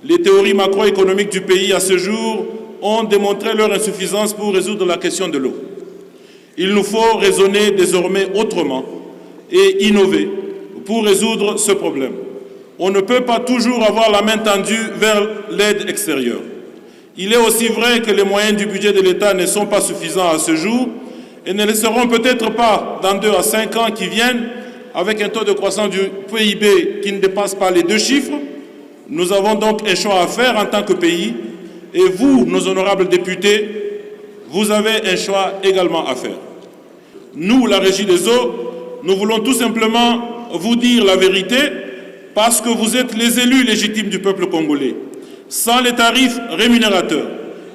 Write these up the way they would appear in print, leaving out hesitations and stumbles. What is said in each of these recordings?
Les théories macroéconomiques du pays à ce jour ont démontré leur insuffisance pour résoudre la question de l'eau. Il nous faut raisonner désormais autrement et innover pour résoudre ce problème. On ne peut pas toujours avoir la main tendue vers l'aide extérieure. Il est aussi vrai que les moyens du budget de l'État ne sont pas suffisants à ce jour et ne le seront peut-être pas dans 2 à 5 ans qui viennent, avec un taux de croissance du PIB qui ne dépasse pas les 2 chiffres. Nous avons donc un choix à faire en tant que pays et vous, nos honorables députés, vous avez un choix également à faire. Nous, la Régie des eaux, nous voulons tout simplement vous dire la vérité parce que vous êtes les élus légitimes du peuple congolais. Sans les tarifs rémunérateurs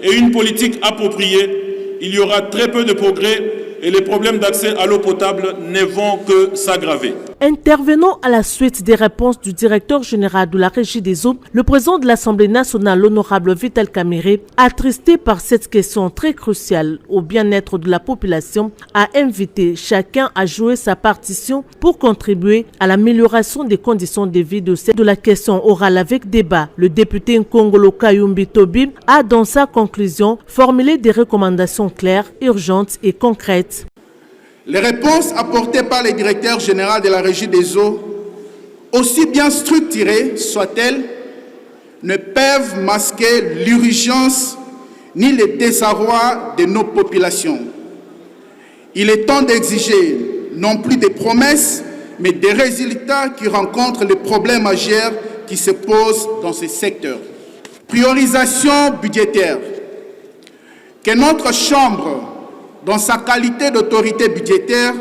et une politique appropriée, il y aura très peu de progrès et les problèmes d'accès à l'eau potable ne vont que s'aggraver. Intervenant à la suite des réponses du directeur général de la Régie des eaux, le président de l'Assemblée nationale, l'honorable Vital Kamerhe, attristé par cette question très cruciale au bien-être de la population, a invité chacun à jouer sa partition pour contribuer à l'amélioration des conditions de vie de la question orale avec débat. Le député Nkongolo Kayumbi Tobi a, dans sa conclusion, formulé des recommandations claires, urgentes et concrètes. Les réponses apportées par le directeur général de la Régie des eaux, aussi bien structurées soient-elles, ne peuvent masquer l'urgence ni le désarroi de nos populations. Il est temps d'exiger non plus des promesses, mais des résultats qui rencontrent les problèmes majeurs qui se posent dans ce secteur. Priorisation budgétaire. Que notre Chambre, dans sa qualité d'autorité budgétaire,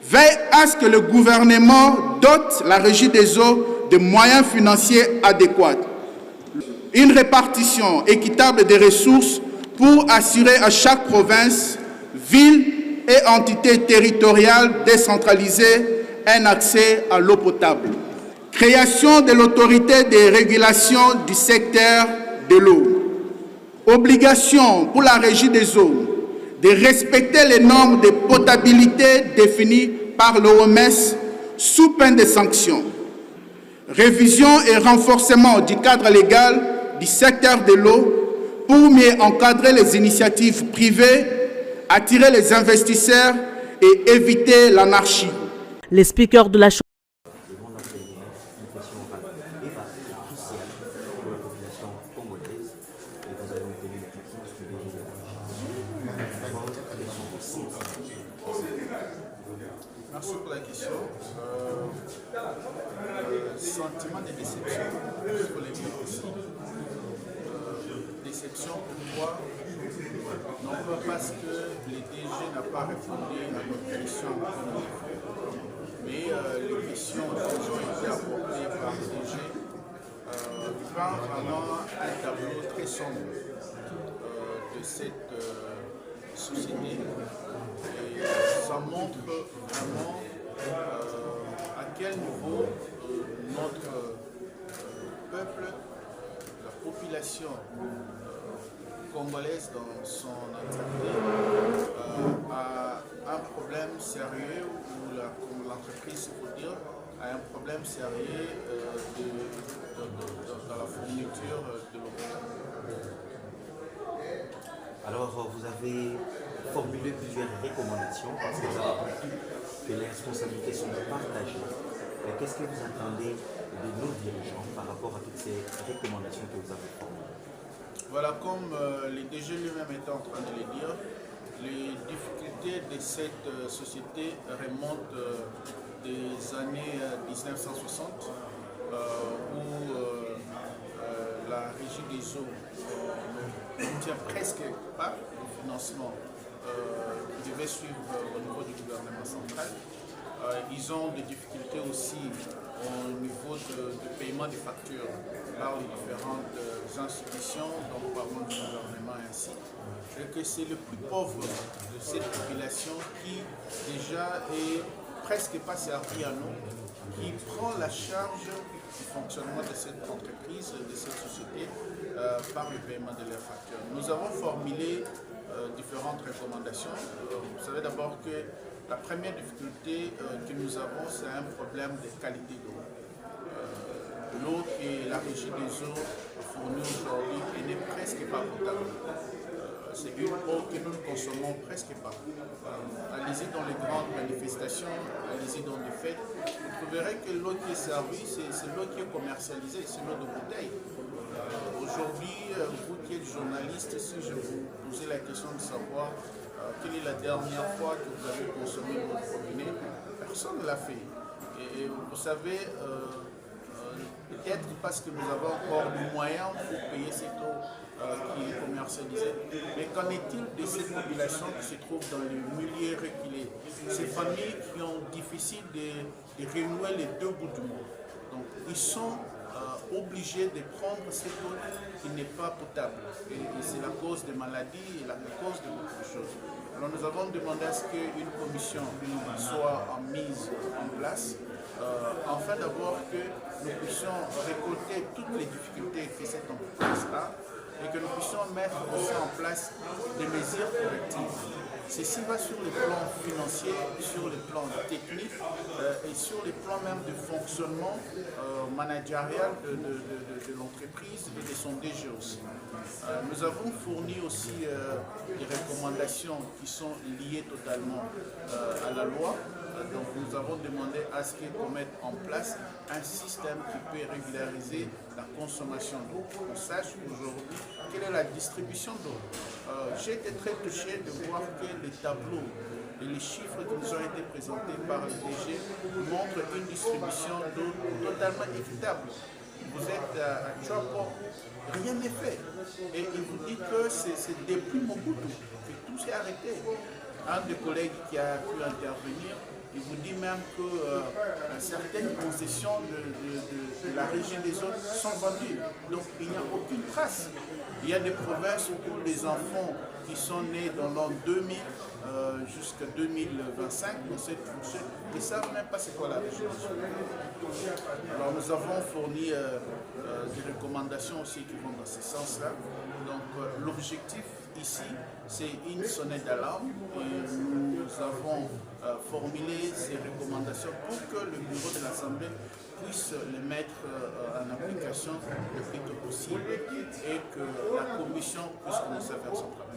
veille à ce que le gouvernement dote la Régie des eaux de moyens financiers adéquats. Une répartition équitable des ressources pour assurer à chaque province, ville et entité territoriale décentralisée un accès à l'eau potable. Création de l'autorité de régulation du secteur de l'eau. Obligation pour la Régie des eaux de respecter les normes de potabilité définies par l'OMS sous peine de sanctions. Révision et renforcement du cadre légal du secteur de l'eau pour mieux encadrer les initiatives privées, attirer les investisseurs et éviter l'anarchie. Les speakers de la Merci pour la question. Sentiment de déception, il faut le dire aussi. Déception, pourquoi? Non pas parce que le DG n'a pas répondu à notre question, mais les questions qui ont été apportées par le DG parlent vraiment un tableau très sombre de cette société. Et ça montre vraiment à quel niveau notre peuple, la population congolaise dans son entièreté a un problème sérieux, ou l'entreprise, il faut dire, a un problème sérieux dans la fourniture de l'eau. Alors, vous avez formulé plusieurs recommandations parce que vous avez compris que les responsabilités sont partagées. Mais qu'est-ce que vous attendez de nos dirigeants par rapport à toutes ces recommandations que vous avez formulées? Voilà, comme le DG lui-même était en train de le dire, les difficultés de cette société remontent des années 1960 où la Régie des eaux n'obtient presque pas le financement qui devait suivre au niveau du gouvernement central. Ils ont des difficultés aussi au niveau de paiement des factures par les différentes institutions, donc par le gouvernement ainsi. Et que c'est le plus pauvre de cette population qui déjà est presque pas servi à nous, qui prend la charge du fonctionnement de cette entreprise, de cette société, par le paiement de leurs factures. Nous avons formulé différentes recommandations. Vous savez d'abord que la première difficulté que nous avons, c'est un problème de qualité d'eau. l'eau que la régie des eaux fournit aujourd'hui n'est presque pas potable. C'est une eau que nous ne consommons presque pas. Allez-y dans les grandes manifestations, allez-y dans les fêtes, vous verrez que l'eau qui est servie, c'est l'eau qui est commercialisée, c'est l'eau de bouteille. Aujourd'hui, vous qui êtes journaliste, si je vous posais la question de savoir quelle est la dernière fois que vous avez consommé votre robinet, personne ne l'a fait. Et vous savez, peut-être parce que nous avons encore des moyens pour payer cette eau qui est commercialisée. Mais qu'en est-il de ces populations qui se trouvent dans les milieux reculés, ces familles qui ont difficile de renouer les deux bouts du monde? Donc ils sont obligés de prendre cette eau qui n'est pas potable. Et c'est la cause des maladies et la cause de beaucoup de choses. Alors nous avons demandé à ce qu'une commission soit mise en place, afin d'abord que nous puissions récolter toutes les difficultés que cette entreprise a et que nous puissions mettre aussi en place des mesures correctives. Ceci va sur les plans financiers, sur les plans techniques et sur les plans même de fonctionnement managérial de l'entreprise et de son DG aussi. Nous avons fourni aussi des recommandations qui sont liées totalement à la loi. Donc nous avons demandé à ce qu'on mette en place un système qui peut régulariser la consommation d'eau. On sache aujourd'hui quelle est la distribution d'eau. J'ai été très touché de voir que les tableaux et les chiffres qui nous ont été présentés par le DG montrent une distribution d'eau totalement équitable. Vous êtes à Tchopo, rien n'est fait. Et il vous dit que c'est depuis Mobutu que tout s'est arrêté. Un des collègues qui a pu intervenir, il vous dit même que certaines concessions de la régie des eaux sont vendues. Donc il n'y a aucune trace. Il y a des provinces où les enfants qui sont nés dans l'an 2000 jusqu'à 2025 dans cette fourchette ne savent même pas c'est quoi la régie des eaux. Alors nous avons fourni des recommandations aussi qui vont dans ce sens-là. Donc l'objectif ici, c'est une sonnette d'alarme et nous avons formulé ces recommandations pour que le bureau de l'Assemblée puisse les mettre en application le plus tôt possible et que la commission puisse commencer à faire son travail.